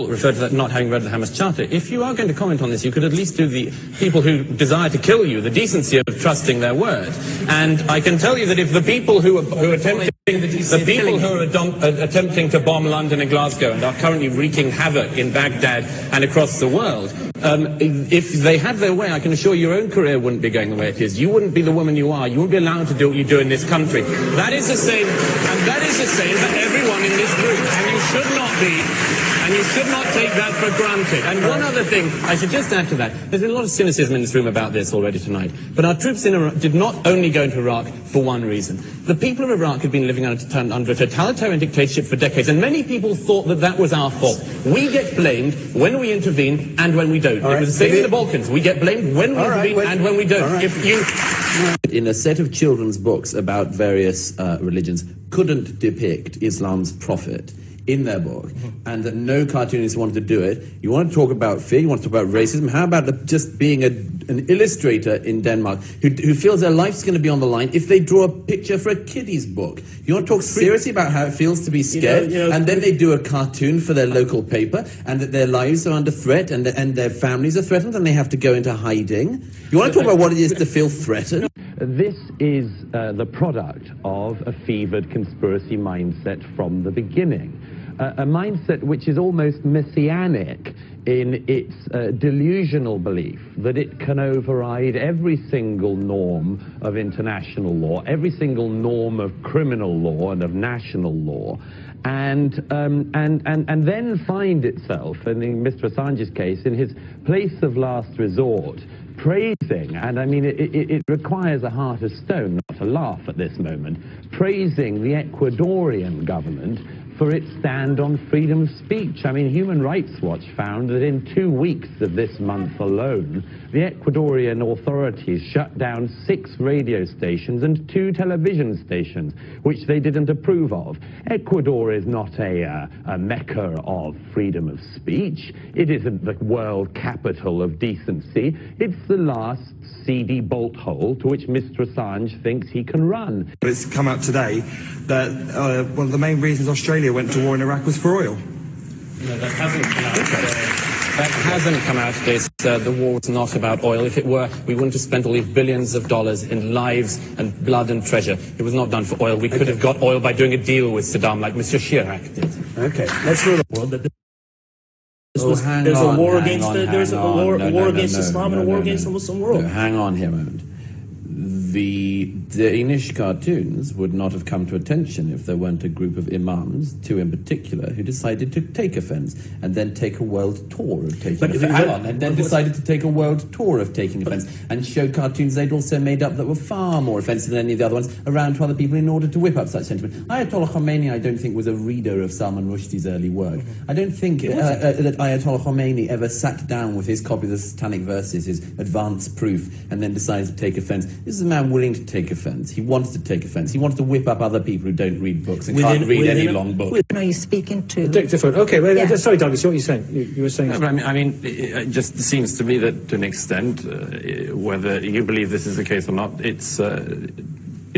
referred to that not having read the Hamas Charter. If you are going to comment on this, you could at least do the people who desire to kill you the decency of trusting their word. And I can tell you that if the people who are attempting to bomb London and Glasgow and are currently wreaking havoc in Baghdad and across the world, if they had their way, I can assure you your own career wouldn't be going the way it is. You wouldn't be the woman you are. You wouldn't be allowed to do what you do in this country. That is the same, and that is the same for everyone in this group. And you should not be. And you should not take that for granted. And one other thing, I should just add to that. There's been a lot of cynicism in this room about this already tonight. But our troops in Iraq did not only go into Iraq for one reason. The people of Iraq had been living under a totalitarian dictatorship for decades, and many people thought that that was our fault. We get blamed when we intervene and when we don't. It was the same in the Balkans. We get blamed when we intervene and when we don't. If you... In a set of children's books about various religions couldn't depict Islam's prophet in their book, and that no cartoonist wanted to do it. You want to talk about fear, you want to talk about racism. How about just being an illustrator in Denmark who feels their life's going to be on the line if they draw a picture for a kiddie's book? You want to talk seriously about how it feels to be scared, and then they do a cartoon for their local paper, and that their lives are under threat, and their families are threatened, and they have to go into hiding? You want to talk about what it is to feel threatened? This is the product of a fevered conspiracy mindset from the beginning. A mindset which is almost messianic in its delusional belief that it can override every single norm of international law, every single norm of criminal law and of national law, and then find itself, and in Mr. Assange's case, in his place of last resort, praising, and I mean it requires a heart of stone not to laugh at this moment, praising the Ecuadorian government for its stand on freedom of speech. I mean, Human Rights Watch found that in 2 weeks of this month alone, the Ecuadorian authorities shut down 6 radio stations and 2 television stations, which they didn't approve of. Ecuador is not a mecca of freedom of speech. It isn't the world capital of decency. It's the last seedy bolt hole to which Mr. Assange thinks he can run. It's come out today that one of the main reasons Australia went to war in Iraq was for oil. No, that hasn't come out today. That hasn't come out today. The war was not about oil. If it were, we wouldn't have spent all these billions of dollars in lives and blood and treasure. It was not done for oil. We could have got oil by doing a deal with Saddam like Mr. Chirac did. Okay, let's move on. There's a war against Islam and a war against the Muslim world. No, hang on here a moment. The Danish cartoons would not have come to attention if there weren't a group of imams, 2 in particular, who decided to take offense and then take a world tour of taking offense. And then decided to take a world tour of taking offense and show cartoons they'd also made up that were far more offensive than any of the other ones around to other people in order to whip up such sentiment. Ayatollah Khomeini, I don't think, was a reader of Salman Rushdie's early work. I don't think that Ayatollah Khomeini ever sat down with his copy of the Satanic Verses, his advanced proof, and then decided to take offense. This is a man willing to take offense. He wants to take offense. He wants to whip up other people who don't read books and can't read any long book. Are you speaking to? Dictaphone. Okay, well, yeah. Sorry, Douglas, what are you saying? You were saying... No, but I mean, it just seems to me that to an extent, whether you believe this is the case or not, it's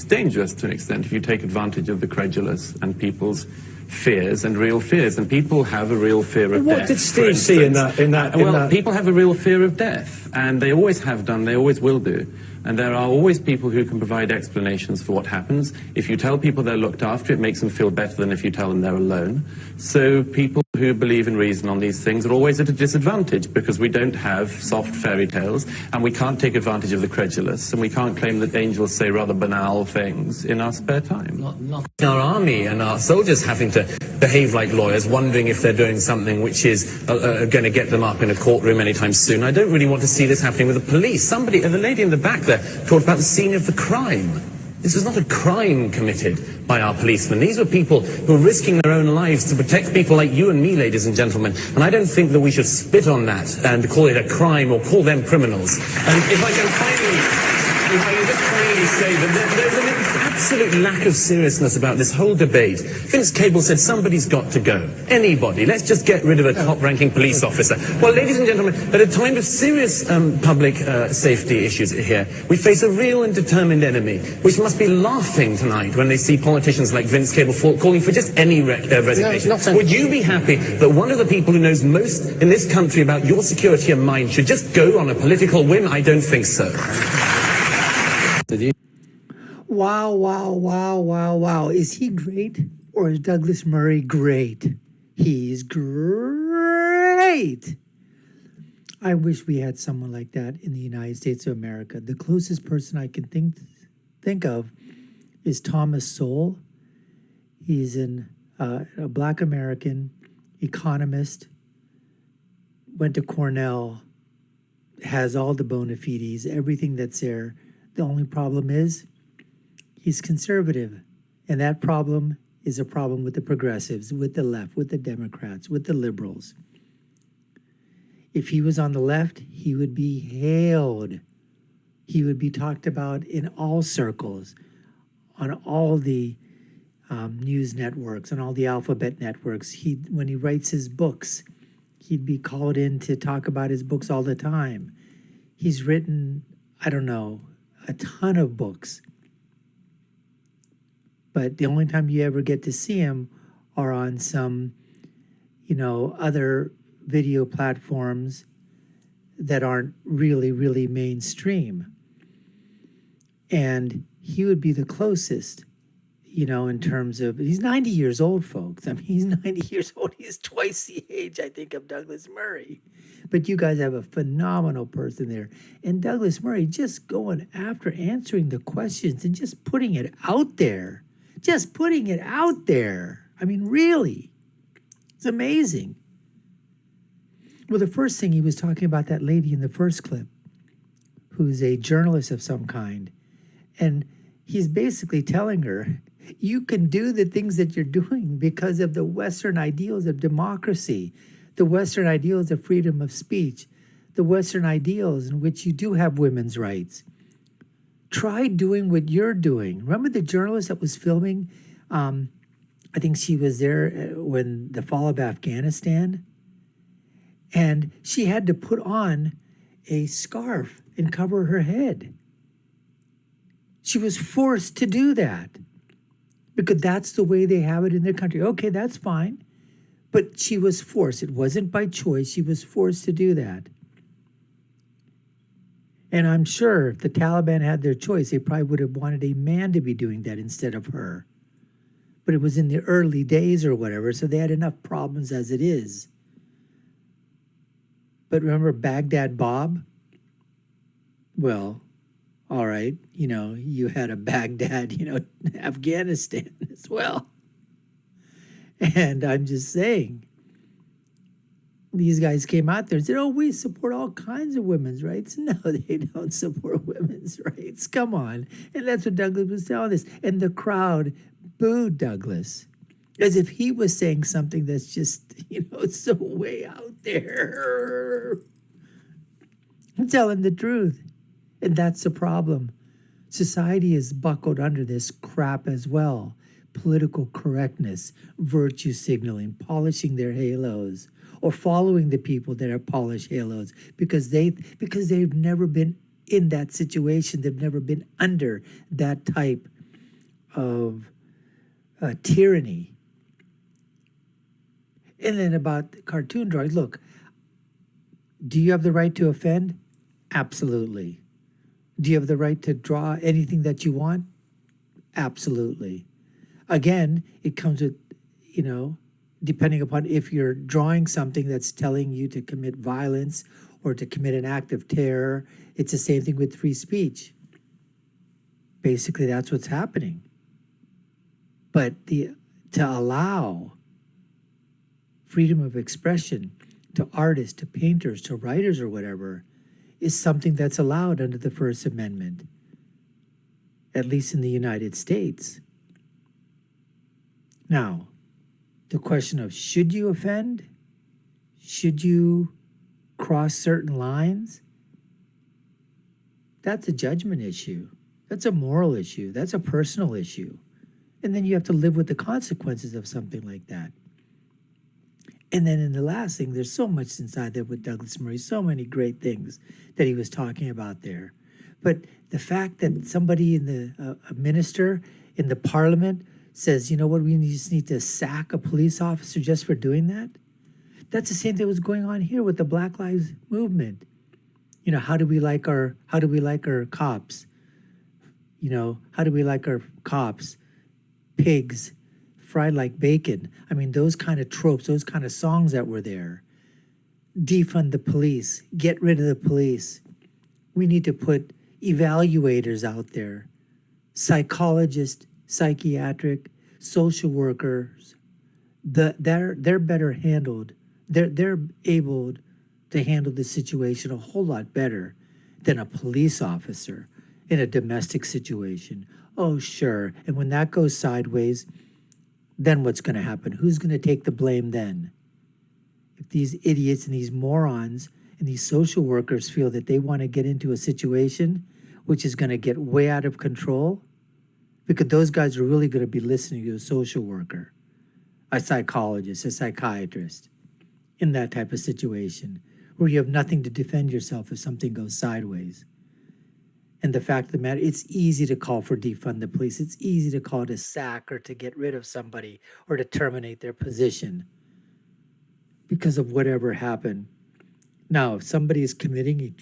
dangerous to an extent if you take advantage of the credulous and people's fears and real fears, and people have a real fear of death. What did Steve see in that? People have a real fear of death, and they always have done, they always will do. And there are always people who can provide explanations for what happens. If you tell people they're looked after, it makes them feel better than if you tell them they're alone. So people who believe in reason on these things are always at a disadvantage because we don't have soft fairy tales, and we can't take advantage of the credulous, and we can't claim that angels say rather banal things in our spare time. Not our army and our soldiers having to behave like lawyers, wondering if they're doing something which is going to get them up in a courtroom anytime soon. I don't really want to see this happening with the police. Somebody, the lady in the back there, talked about the scene of the crime. This was not a crime committed by our policemen. These were people who were risking their own lives to protect people like you and me, ladies and gentlemen. And I don't think that we should spit on that and call it a crime or call them criminals. And if I can just finally say that there's an absolute lack of seriousness about this whole debate. Vince Cable said somebody's got to go. Anybody. Let's just get rid of a top-ranking police officer. Well, ladies and gentlemen, at a time of serious public safety issues here, we face a real and determined enemy, which must be laughing tonight when they see politicians like Vince Cable calling for just any resignation. No, would you be happy that one of the people who knows most in this country about your security and mine should just go on a political whim? I don't think so. Wow, wow, wow, wow, wow. Is he great or is Douglas Murray great? He's great. I wish we had someone like that in the United States of America. The closest person I can think of is Thomas Sowell. He's a Black American economist, went to Cornell, has all the bona fides, everything that's there. The only problem is he's conservative, and that problem is a problem with the progressives, with the left, with the Democrats, with the liberals. If he was on the left, he would be hailed. He would be talked about in all circles, on all the news networks, on all the alphabet networks. When he writes his books, he'd be called in to talk about his books all the time. He's written, I don't know, a ton of books. But the only time you ever get to see him are on some, other video platforms that aren't really, really mainstream. And he would be the closest, in terms of, he's 90 years old, folks. I mean, he's 90 years old. He's twice the age, I think, of Douglas Murray. But you guys have a phenomenal person there. And Douglas Murray just going after answering the questions and just putting it out there. Just putting it out there. I mean, really. It's amazing. Well, the first thing he was talking about that lady in the first clip, who's a journalist of some kind. And he's basically telling her, you can do the things that you're doing because of the Western ideals of democracy, the Western ideals of freedom of speech, the Western ideals in which you do have women's rights. Try doing what you're doing. Remember the journalist that was filming? I think she was there when the fall of Afghanistan. And she had to put on a scarf and cover her head. She was forced to do that because that's the way they have it in their country. Okay, that's fine. But she was forced. It wasn't by choice. She was forced to do that. And I'm sure if the Taliban had their choice, they probably would have wanted a man to be doing that instead of her. But it was in the early days or whatever, so they had enough problems as it is. But remember Baghdad Bob? Well, all right, you had a Baghdad, Afghanistan as well. And I'm just saying, these guys came out there and said, oh, we support all kinds of women's rights. No, they don't support women's rights. Come on. And that's what Douglas was telling us. And the crowd booed Douglas as if he was saying something that's just, so way out there. I'm telling the truth. And that's the problem. Society is buckled under this crap as well. Political correctness, virtue signaling, polishing their halos, or following the people that are polished halos because they've never been in that situation. They've never been under that type of tyranny. And then about the cartoon drawings, look, do you have the right to offend? Absolutely. Do you have the right to draw anything that you want? Absolutely. Again, it comes with, depending upon if you're drawing something that's telling you to commit violence or to commit an act of terror, it's the same thing with free speech. Basically, that's what's happening. But to allow freedom of expression to artists, to painters, to writers or whatever, is something that's allowed under the First Amendment, at least in the United States. Now, the question of should you offend? Should you cross certain lines? That's a judgment issue. That's a moral issue. That's a personal issue. And then you have to live with the consequences of something like that. And then in the last thing, there's so much inside there with Douglas Murray, so many great things that he was talking about there. But the fact that somebody in a minister in the parliament says, you know what, we just need to sack a police officer just for doing that. That's the same thing that was going on here with the Black Lives Movement. You know, how do we like our cops? You know, how do we like our cops? Pigs, fried like bacon. I mean, those kind of tropes, those kind of songs that were there. Defund the police, get rid of the police. We need to put evaluators out there, psychologists, psychiatric, social workers. They're better handled. They're able to handle the situation a whole lot better than a police officer in a domestic situation. Oh, sure. And when that goes sideways, then what's going to happen? Who's going to take the blame then? If these idiots and these morons and these social workers feel that they want to get into a situation which is going to get way out of control, because those guys are really going to be listening to a social worker, a psychologist, a psychiatrist in that type of situation where you have nothing to defend yourself if something goes sideways. And the fact of the matter, it's easy to call for defund the police. It's easy to call to sack or to get rid of somebody or to terminate their position because of whatever happened. Now, if somebody is committing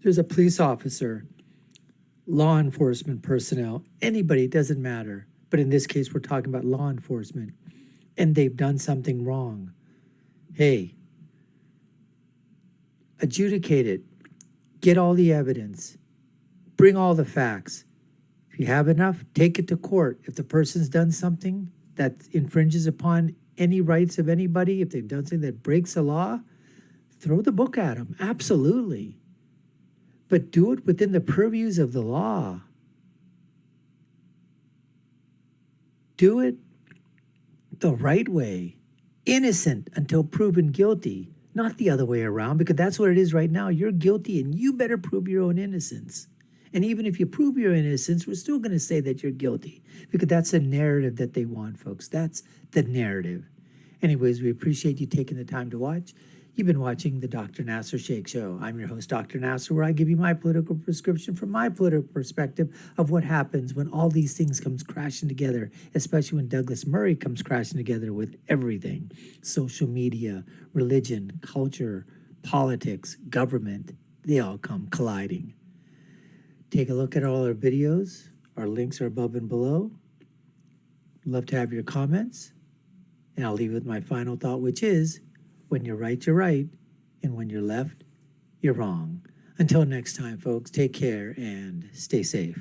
there's a police officer, law enforcement personnel, anybody, it doesn't matter. But in this case, we're talking about law enforcement, and they've done something wrong. Hey, adjudicate it. Get all the evidence. Bring all the facts. If you have enough, take it to court. If the person's done something that infringes upon any rights of anybody, if they've done something that breaks the law, throw the book at them. Absolutely. But do it within the purviews of the law. Do it the right way. Innocent until proven guilty. Not the other way around, because that's what it is right now. You're guilty and you better prove your own innocence. And even if you prove your innocence, we're still going to say that you're guilty, because that's the narrative that they want, folks. That's the narrative. Anyways, we appreciate you taking the time to watch. You've been watching the Dr. Nasir Shaikh Show. I'm your host, Dr. Nasir, where I give you my political prescription from my political perspective of what happens when all these things comes crashing together, especially when Douglas Murray comes crashing together with everything. Social media, religion, culture, politics, government, they all come colliding. Take a look at all our videos. Our links are above and below. Love to have your comments. And I'll leave you with my final thought, which is, when you're right, you're right. And when you're left, you're wrong. Until next time, folks, take care and stay safe.